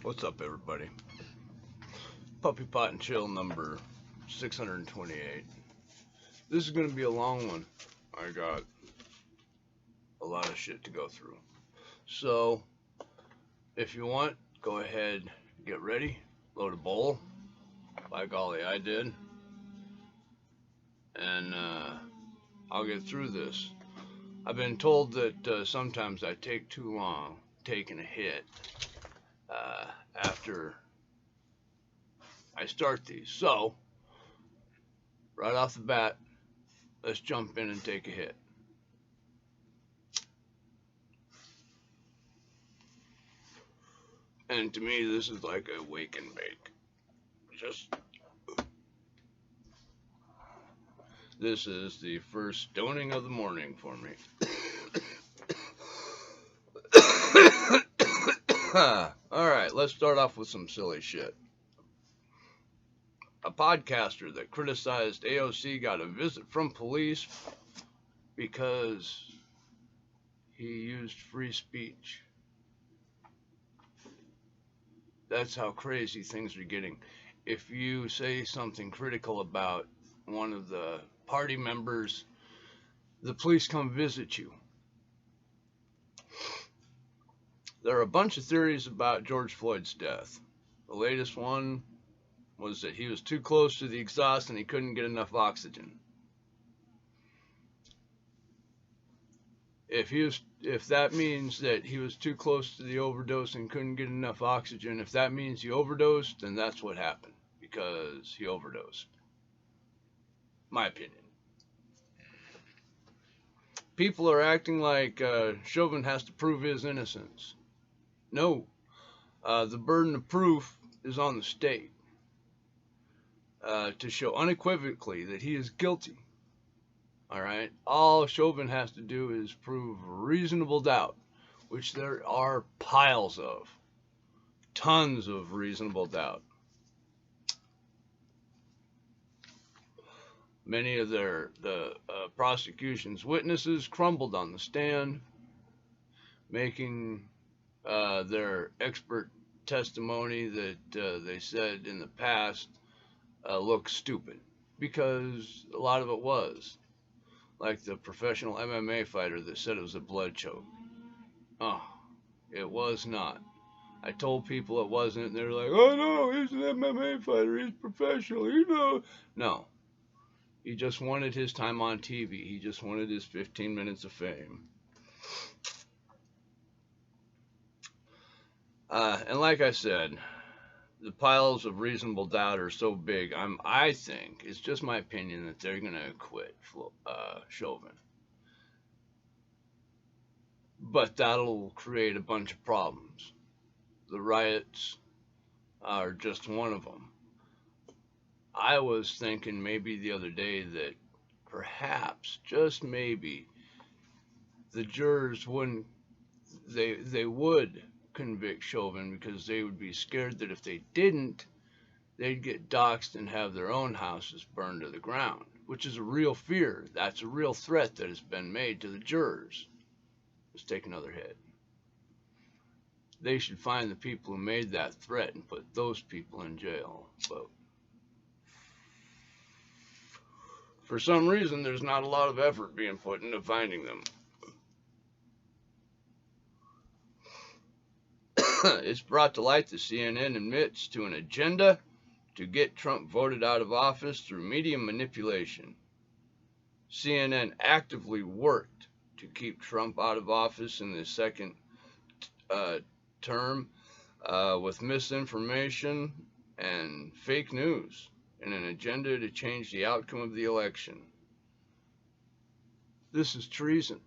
What's up, everybody? Puppy Pot and Chill number 628. This is going to be a long one. I got a lot of shit to go through. So, if you want, go ahead, get ready, load a bowl. By golly, I did. And I'll get through this. I've been told that sometimes I take too long taking a hit after I start these. So, right off the bat, let's jump in and take a hit. And to me, this is like a wake and bake. This is the first stoning of the morning for me. Alright, let's start off with some silly shit. A podcaster that criticized AOC got a visit from police because he used free speech. That's how crazy things are getting. If you say something critical about one of the party members, the police come visit you. There are a bunch of theories about George Floyd's death. The latest one was that he was too close to the exhaust and he couldn't get enough oxygen. If that means that he was too close to the overdose and couldn't get enough oxygen, if that means he overdosed, then that's what happened, because he overdosed. My opinion. People are acting like Chauvin has to prove his innocence. No. The burden of proof is on the state to show unequivocally that he is guilty. All right. All Chauvin has to do is prove reasonable doubt, which there are piles of, tons of reasonable doubt. Many of the prosecution's witnesses crumbled on the stand, making their expert testimony that they said in the past look stupid, because a lot of it was. Like the professional MMA fighter that said it was a blood choke. Oh, it was not. I told people it wasn't, and they were like, oh no, he's an MMA fighter, he's professional, you know. No. He just wanted his time on TV. He just wanted his 15 minutes of fame. And like I said, the piles of reasonable doubt are so big, I think, it's just my opinion, that they're going to acquit Chauvin. But that'll create a bunch of problems. The riots are just one of them. I was thinking maybe the other day that perhaps, just maybe, the jurors wouldn't, they would convict Chauvin because they would be scared that if they didn't, they'd get doxxed and have their own houses burned to the ground, which is a real fear. That's a real threat that has been made to the jurors. Let's take another hit. They should find the people who made that threat and put those people in jail. But for some reason, there's not a lot of effort being put into finding them. It's brought to light that CNN admits to an agenda to get Trump voted out of office through media manipulation. CNN actively worked to keep Trump out of office in the second term with misinformation and fake news in an agenda to change the outcome of the election. This is treason.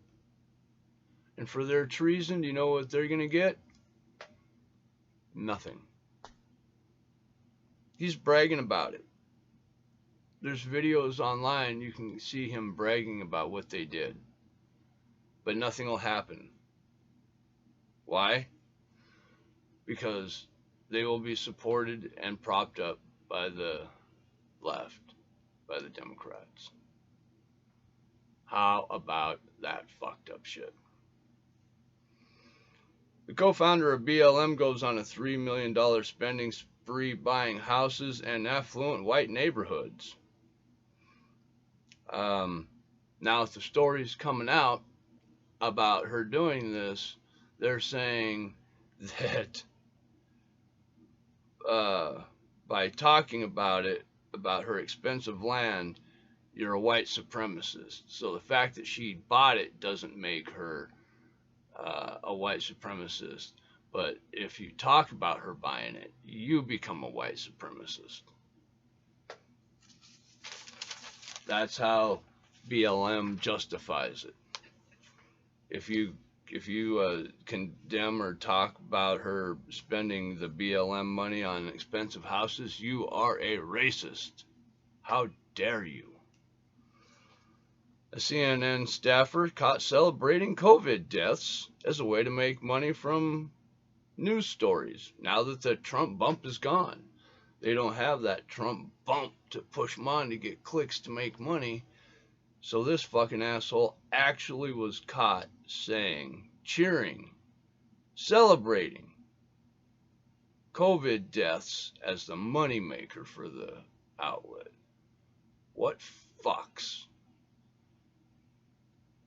And for their treason, do you know what they're going to get? Nothing. He's bragging about it. There's videos online, you can see him bragging about what they did. But nothing will happen. Why? Because they will be supported and propped up by the left, by the Democrats. How about that fucked up shit? The co-founder of BLM goes on a $3 million spending spree buying houses in affluent white neighborhoods. Now, if the story's coming out about her doing this, they're saying that by talking about it, about her expensive land, you're a white supremacist. So the fact that she bought it doesn't make her a white supremacist. But if you talk about her buying it, you become a white supremacist. That's how BLM justifies it. If you condemn or talk about her spending the BLM money on expensive houses, you are a racist. How dare you? A CNN staffer caught celebrating COVID deaths as a way to make money from news stories. Now that the Trump bump is gone, they don't have that Trump bump to push them on to get clicks to make money. So this fucking asshole actually was caught saying, cheering, celebrating COVID deaths as the moneymaker for the outlet. What fucks?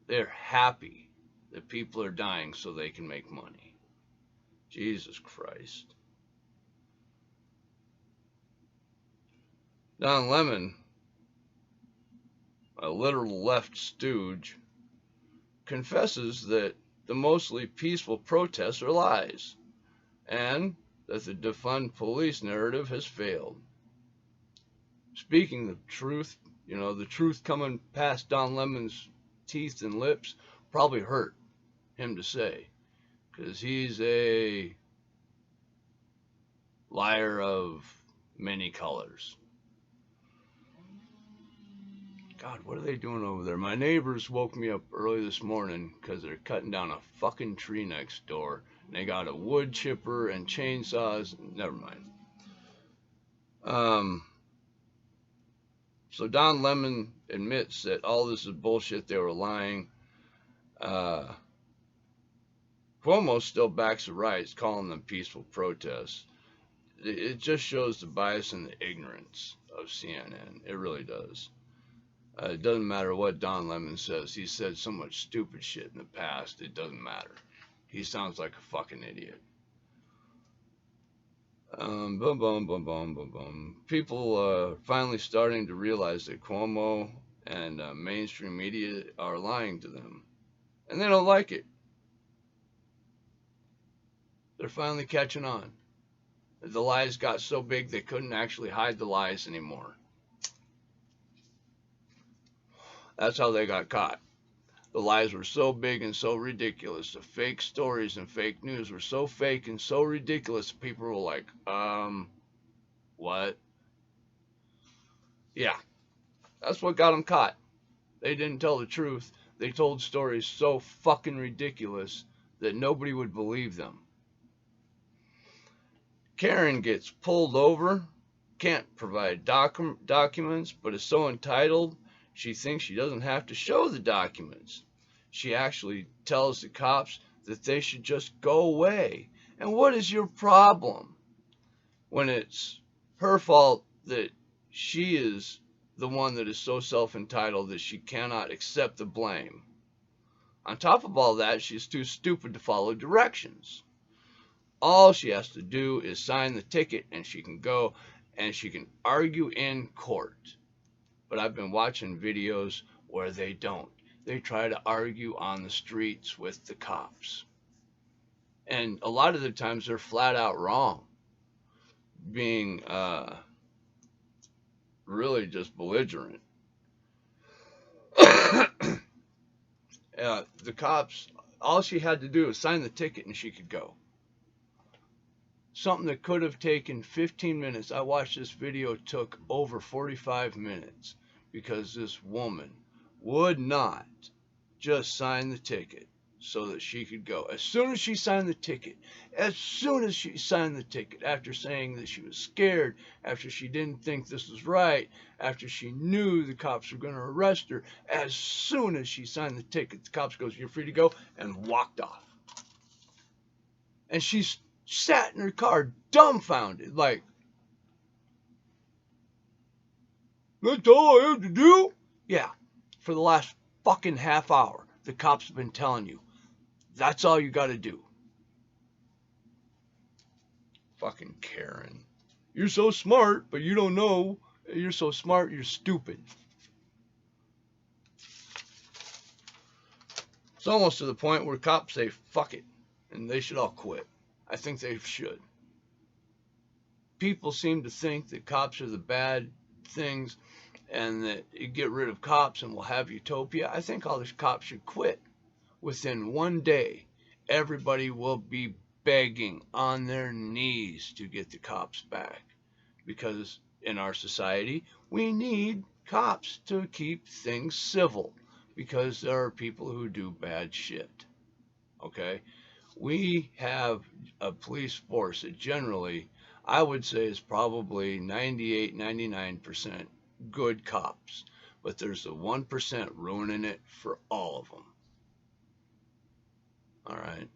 They're happy that people are dying so they can make money. Jesus Christ. Don Lemon, a literal left stooge, confesses that the mostly peaceful protests are lies and that the defund police narrative has failed. Speaking the truth, the truth coming past Don Lemon's teeth and lips probably hurt him to say, because he's a liar of many colors. God, what are they doing over there? My neighbors woke me up early this morning because they're cutting down a fucking tree next door. And they got a wood chipper and chainsaws. Never mind. So Don Lemon admits that all this is bullshit. They were lying. Cuomo still backs the riots, calling them peaceful protests. It just shows the bias and the ignorance of CNN. It really does. It doesn't matter what Don Lemon says. He said so much stupid shit in the past. It doesn't matter. He sounds like a fucking idiot. Boom, boom, boom, boom, boom, boom. People are finally starting to realize that Cuomo and mainstream media are lying to them. And they don't like it. They're finally catching on. The lies got so big they couldn't actually hide the lies anymore. That's how they got caught. The lies were so big and so ridiculous. The fake stories and fake news were so fake and so ridiculous. People were like, what? Yeah, that's what got them caught. They didn't tell the truth. They told stories so fucking ridiculous that nobody would believe them. Karen gets pulled over, can't provide documents, but is so entitled she thinks she doesn't have to show the documents. She actually tells the cops that they should just go away. And what is your problem when it's her fault that she is the one that is so self-entitled that she cannot accept the blame? On top of all that, she's too stupid to follow directions. All she has to do is sign the ticket and she can go and she can argue in court. But I've been watching videos where they don't. They try to argue on the streets with the cops. And a lot of the times they're flat out wrong, being really just belligerent. The cops, all she had to do was sign the ticket and she could go. Something that could have taken 15 minutes. I watched this video, took over 45 minutes because this woman would not just sign the ticket so that she could go. As soon as she signed the ticket, after saying that she was scared, after she didn't think this was right, after she knew the cops were going to arrest her, as soon as she signed the ticket, the cops goes, "You're free to go," and walked off. And she sat in her car dumbfounded, like, that's all I have to do? Yeah, for the last fucking half hour, the cops have been telling you, that's all you gotta do. Fucking Karen. You're so smart, but you don't know. You're so smart, you're stupid. It's almost to the point where cops say, fuck it, and they should all quit. I think they should. People seem to think that cops are the bad things and that you get rid of cops and we'll have utopia. I think all the cops should quit. Within one day, everybody will be begging on their knees to get the cops back. Because in our society, we need cops to keep things civil. Because there are people who do bad shit. Okay? We have a police force that generally, I would say, is probably 98, 99% good cops. But there's the 1% ruining it for all of them. All right?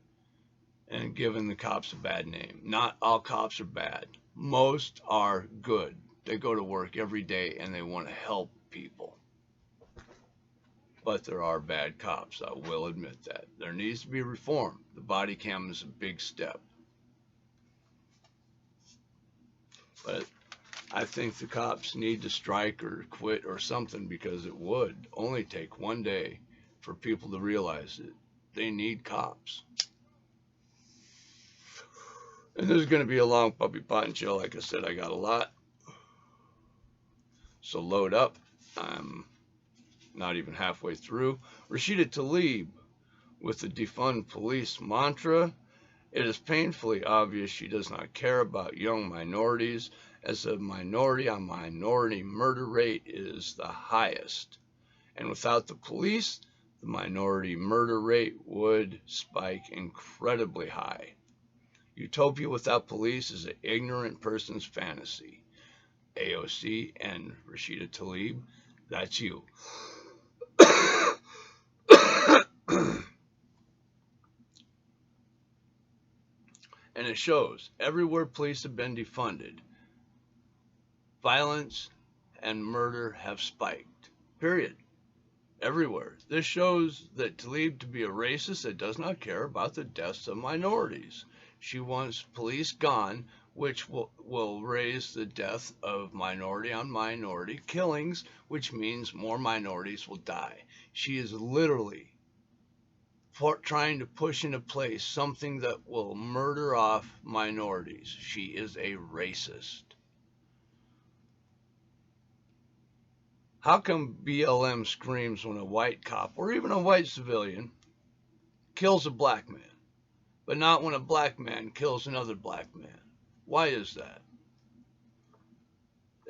And giving the cops a bad name. Not all cops are bad. Most are good. They go to work every day and they want to help people. But there are bad cops. I will admit that. There needs to be reform. The body cam is a big step. But I think the cops need to strike or quit or something, because it would only take one day for people to realize that they need cops. And this is going to be a long puppy pot chill. Like I said, I got a lot. So load up. I'm not even halfway through. Rashida Tlaib with the defund police mantra. It is painfully obvious she does not care about young minorities, as the minority on minority murder rate is the highest. And without the police, the minority murder rate would spike incredibly high. Utopia without police is an ignorant person's fantasy. AOC and Rashida Tlaib, that's you. And it shows everywhere police have been defunded, violence and murder have spiked. Period. Everywhere. This shows that Tlaib to be a racist that does not care about the deaths of minorities. She wants police gone, which will raise the death of minority on minority killings, which means more minorities will die. She is literally trying to push into place something that will murder off minorities. She is a racist. How come BLM screams when a white cop, or even a white civilian, kills a black man, but not when a black man kills another black man? Why is that?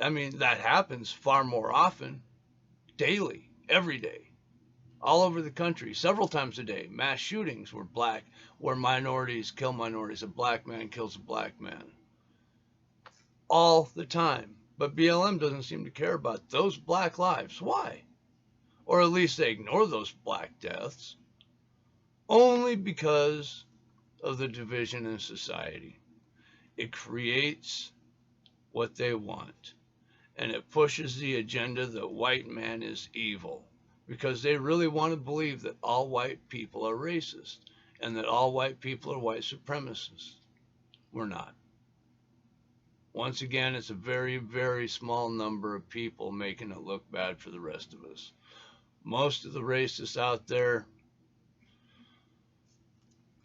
I mean, that happens far more often, daily, every day, all over the country, several times a day. Mass shootings where minorities kill minorities, a black man kills a black man. All the time. But BLM doesn't seem to care about those black lives. Why? Or at least they ignore those black deaths. Only because of the division in society. It creates what they want. And it pushes the agenda that white man is evil. Because they really want to believe that all white people are racist. And that all white people are white supremacists. We're not. Once again, it's a very, very small number of people making it look bad for the rest of us. Most of the racists out there,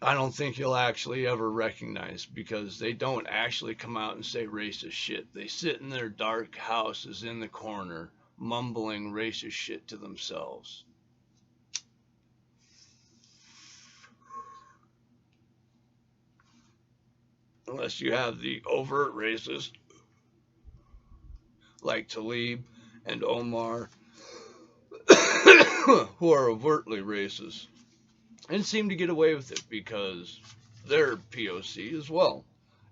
I don't think you'll actually ever recognize, because they don't actually come out and say racist shit. They sit in their dark houses in the corner, mumbling racist shit to themselves. Unless you have the overt racist, like Tlaib and Omar, who are overtly racist and seem to get away with it because they're POC as well.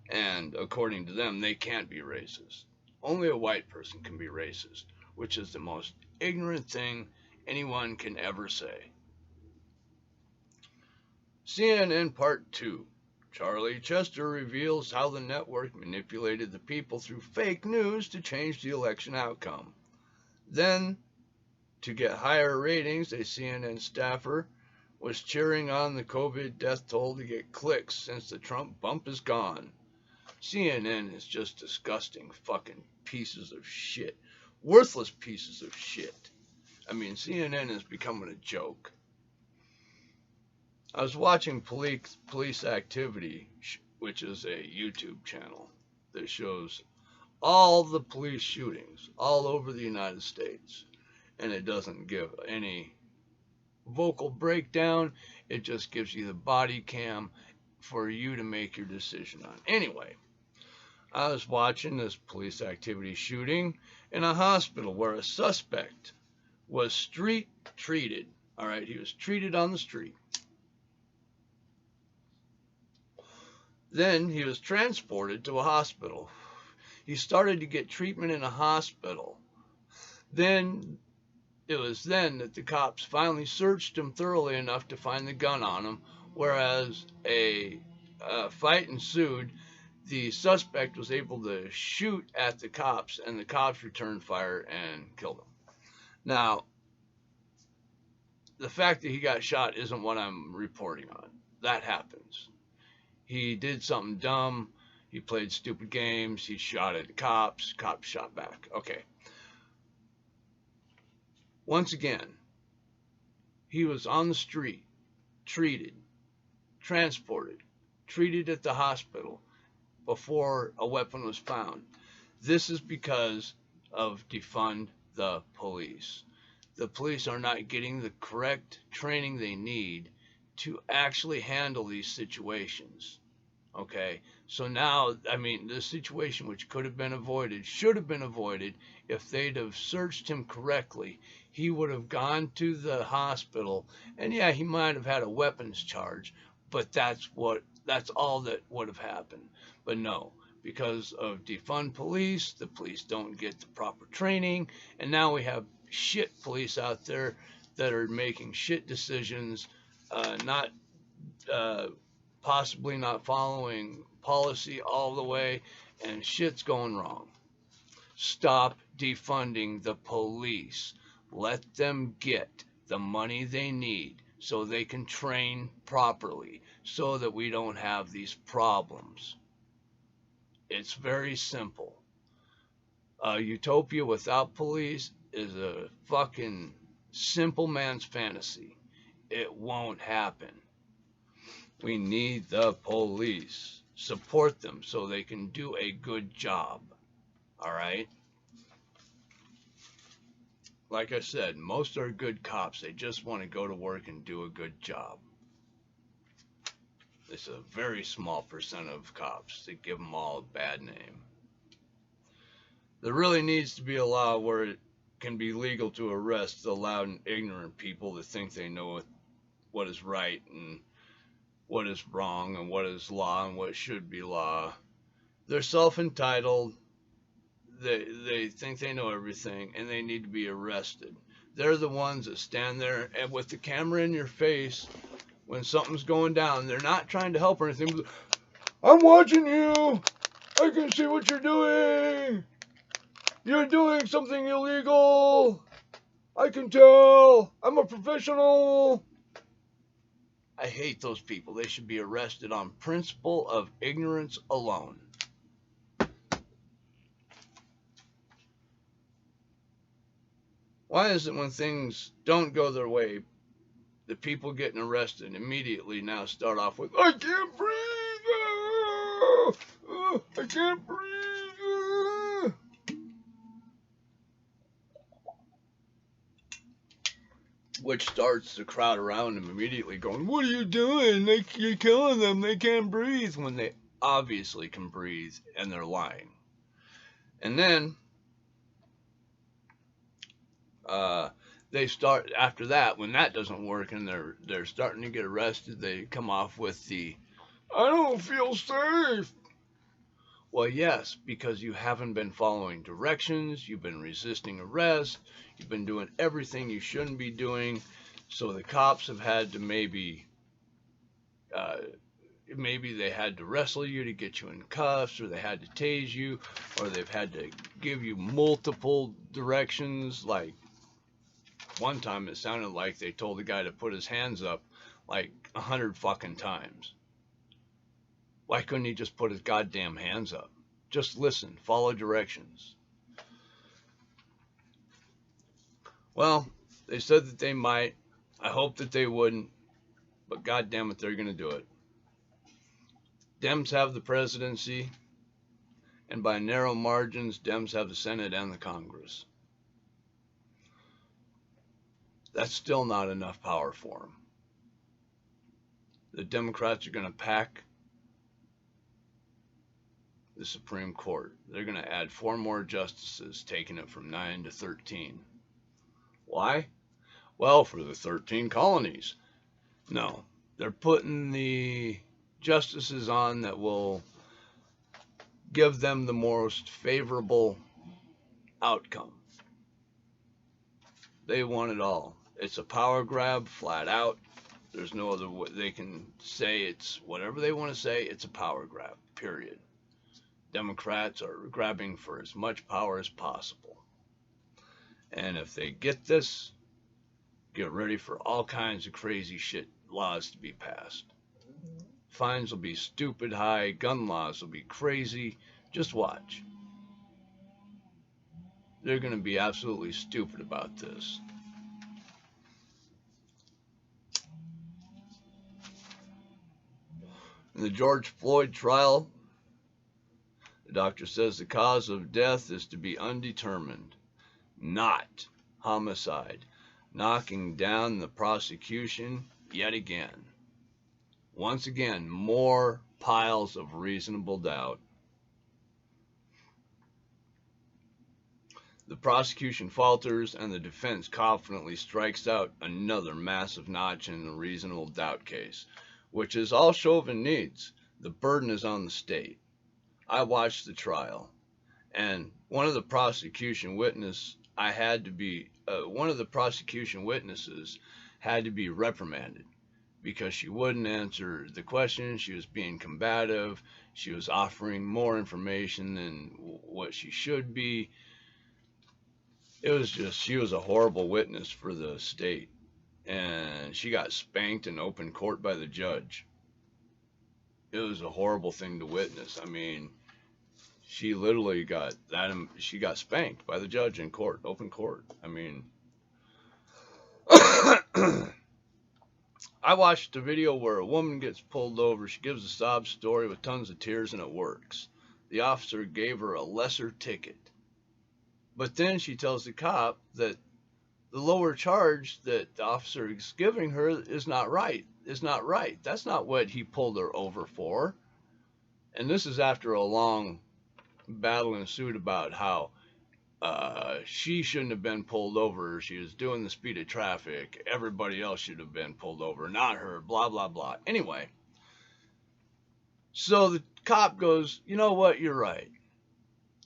And according to them, they can't be racist. Only a white person can be racist, which is the most ignorant thing anyone can ever say. CNN Part 2. Charlie Chester reveals how the network manipulated the people through fake news to change the election outcome. Then, to get higher ratings, a CNN staffer was cheering on the COVID death toll to get clicks since the Trump bump is gone. CNN is just disgusting fucking pieces of shit. Worthless pieces of shit. I mean, CNN is becoming a joke. I was watching Police Activity, which is a YouTube channel that shows all the police shootings all over the United States. And it doesn't give any vocal breakdown. It just gives you the body cam for you to make your decision on. Anyway, I was watching this police activity shooting in a hospital where a suspect was street treated. All right, he was treated on the street. Then he was transported to a hospital. He started to get treatment in a hospital. Then it was then that the cops finally searched him thoroughly enough to find the gun on him, whereas a fight ensued. The suspect was able to shoot at the cops, and the cops returned fire and killed him. Now, the fact that he got shot isn't what I'm reporting on. That happens. He did something dumb. He played stupid games. He shot at the cops. Cops shot back. Okay. Once again, he was on the street, treated, transported, treated at the hospital before a weapon was found. This is because of defund the police. The police are not getting the correct training they need to actually handle these situations. Okay, so now, I mean, the situation which could have been avoided, should have been avoided if they'd have searched him correctly. He would have gone to the hospital, and yeah, he might have had a weapons charge, but that's all that would have happened. But no, because of defund police, the police don't get the proper training, and now we have shit police out there that are making shit decisions, possibly not following policy all the way, and shit's going wrong. Stop defunding the police. Let them get the money they need so they can train properly, so that we don't have these problems. It's very simple. A utopia without police is a fucking simple man's fantasy. It won't happen. We need the police. Support them so they can do a good job. All right? Like I said, most are good cops. They just want to go to work and do a good job. It's a very small percent of cops that give them all a bad name. There really needs to be a law where it can be legal to arrest the loud and ignorant people that think they know what is right and what is wrong and what is law and what should be law. They're self-entitled. They think they know everything, and they need to be arrested. They're the ones that stand there and with the camera in your face when something's going down. They're not trying to help or anything. But, I'm watching you. I can see what you're doing. You're doing something illegal. I can tell. I'm a professional. I hate those people. They should be arrested on principle of ignorance alone. Why is it when things don't go their way, the people getting arrested immediately now start off with, I can't breathe! I can't breathe! Which starts the crowd around them immediately going, what are you doing? You're killing them. They can't breathe, when they obviously can breathe and they're lying. And then they start, after that, when that doesn't work and they're starting to get arrested, they come off with the, I don't feel safe. Well, yes, because you haven't been following directions, you've been resisting arrest, you've been doing everything you shouldn't be doing, so the cops have had to maybe maybe they had to wrestle you to get you in cuffs, or they had to tase you, or they've had to give you multiple directions. Like one time it sounded like they told the guy to put his hands up like 100 fucking times. Why couldn't he just put his goddamn hands up? Just listen, follow directions. Well, they said that they might. I hope that they wouldn't, but goddamn it, they're going to do it. Dems have the presidency, and by narrow margins, Dems have the Senate and the Congress. That's still not enough power for them. The Democrats are going to pack the Supreme Court. They're going to add 4 more justices, taking it from 9 to 13. Why? Well, for the 13 colonies. No, they're putting the justices on that will give them the most favorable outcome. They want it all. It's a power grab, flat out. There's no other way. They can say it's whatever they want to say. It's a power grab, period. Democrats are grabbing for as much power as possible. And if they get this, get ready for all kinds of crazy shit laws to be passed. Fines will be stupid high. Gun laws will be crazy. Just watch. They're going to be absolutely stupid about this. In the George Floyd trial, the doctor says the cause of death is to be undetermined, not homicide, knocking down the prosecution yet again. Once again, more piles of reasonable doubt. The prosecution falters and the defense confidently strikes out another massive notch in the reasonable doubt case, which is all Chauvin needs. The burden is on the state. I watched the trial, and one of the prosecution witnesses had to be reprimanded because she wouldn't answer the questions. She was being combative. She was offering more information than what she should be. It was just, she was a horrible witness for the state. And she got spanked in open court by the judge. It was a horrible thing to witness. I mean, she literally got spanked by the judge in court, open court. I mean, I watched a video where a woman gets pulled over. She gives a sob story with tons of tears, and it works. The officer gave her a lesser ticket. But then she tells the cop that the lower charge that the officer is giving her is not right. That's not what he pulled her over for. And this is after a long battle ensued about how she shouldn't have been pulled over. She was doing the speed of traffic. Everybody else should have been pulled over, not her, blah, blah, blah. Anyway, so the cop goes, you know what, you're right.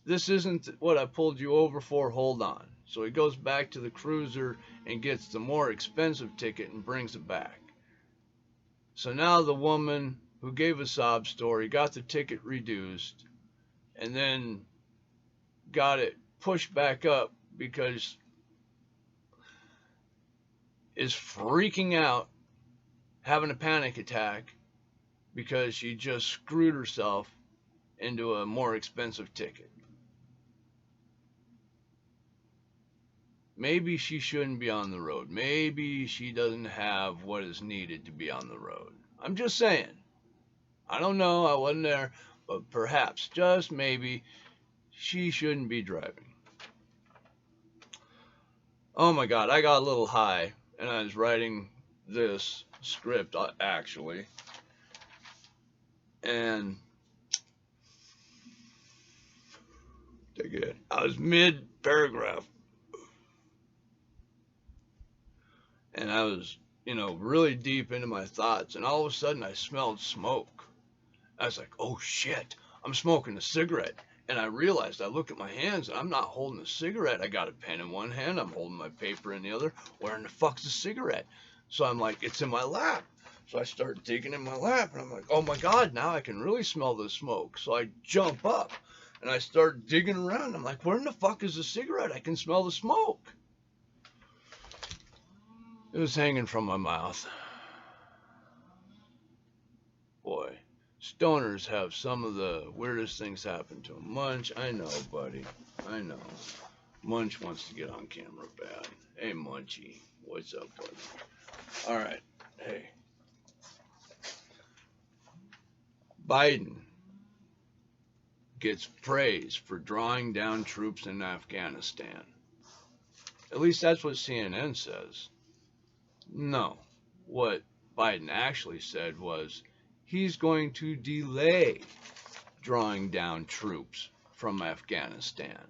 This isn't what I pulled you over for, hold on. So he goes back to the cruiser and gets the more expensive ticket and brings it back. So now the woman who gave a sob story got the ticket reduced and then got it pushed back up because is freaking out, having a panic attack because she just screwed herself into a more expensive ticket. Maybe she shouldn't be on the road. Maybe she doesn't have what is needed to be on the road. I'm just saying. I don't know. I wasn't there. But perhaps, just maybe, she shouldn't be driving. Oh my God, I got a little high. And I was writing this script, actually. And take it. I was mid-paragraph. And I was, really deep into my thoughts. And all of a sudden, I smelled smoke. I was like, oh shit, I'm smoking a cigarette. And I realized, I look at my hands, and I'm not holding a cigarette. I got a pen in one hand. I'm holding my paper in the other. Where in the fuck's the cigarette? So I'm like, it's in my lap. So I start digging in my lap, and I'm like, oh my God, now I can really smell the smoke. So I jump up, and I start digging around. I'm like, where in the fuck is the cigarette? I can smell the smoke. It was hanging from my mouth. Boy, stoners have some of the weirdest things happen to them. Munch, I know, buddy. I know. Munch wants to get on camera bad. Hey, Munchy. What's up, buddy? All right. Hey. Biden gets praise for drawing down troops in Afghanistan. At least that's what CNN says. No. What Biden actually said was he's going to delay drawing down troops from Afghanistan.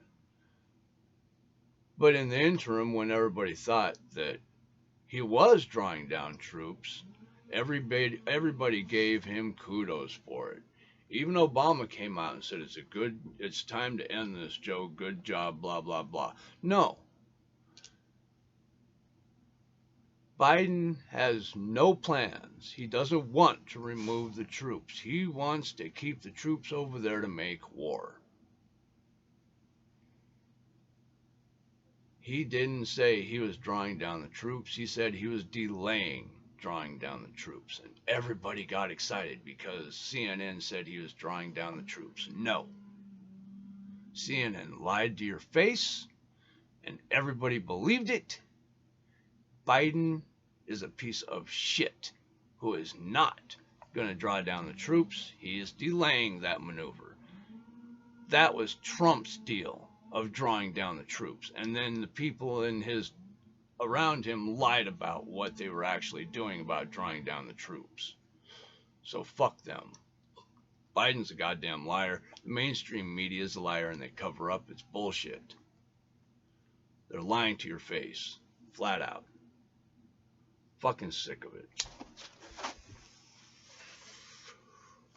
But in the interim, when everybody thought that he was drawing down troops, everybody gave him kudos for it. Even Obama came out and said it's time to end this, Joe. Good job, blah blah blah. No. Biden has no plans. He doesn't want to remove the troops. He wants to keep the troops over there to make war. He didn't say he was drawing down the troops. He said he was delaying drawing down the troops. And everybody got excited because CNN said he was drawing down the troops. No. CNN lied to your face, and everybody believed it. Biden is a piece of shit who is not going to draw down the troops. He is delaying that maneuver. That was Trump's deal of drawing down the troops. And then the people around him lied about what they were actually doing about drawing down the troops. So fuck them. Biden's a goddamn liar. The mainstream media is a liar and they cover up. It's bullshit. They're lying to your face. Flat out. Fucking sick of it.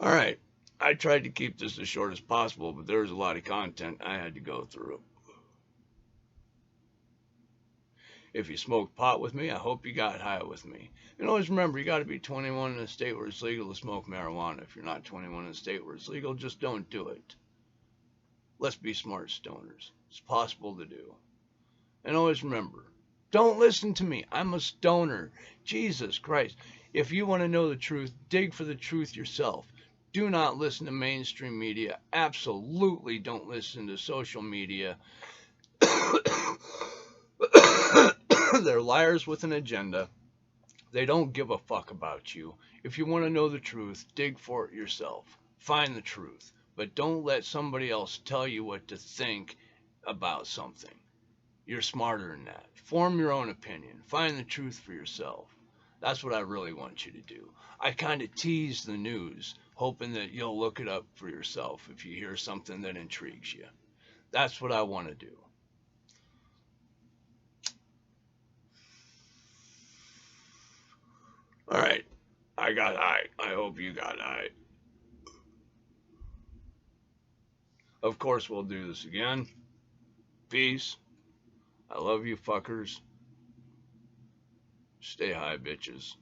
Alright. I tried to keep this as short as possible, but there was a lot of content I had to go through. If you smoked pot with me, I hope you got high with me. And always remember, you got to be 21 in a state where it's legal to smoke marijuana. If you're not 21 in a state where it's legal, just don't do it. Let's be smart stoners. It's possible to do. And always remember, don't listen to me. I'm a stoner. Jesus Christ. If you want to know the truth, dig for the truth yourself. Do not listen to mainstream media. Absolutely don't listen to social media. They're liars with an agenda. They don't give a fuck about you. If you want to know the truth, dig for it yourself. Find the truth. But don't let somebody else tell you what to think about something. You're smarter than that. Form your own opinion. Find the truth for yourself. That's what I really want you to do. I kind of tease the news, hoping that you'll look it up for yourself if you hear something that intrigues you. That's what I want to do. All right. I got high. I hope you got high. Of course, we'll do this again. Peace. I love you fuckers. Stay high, bitches.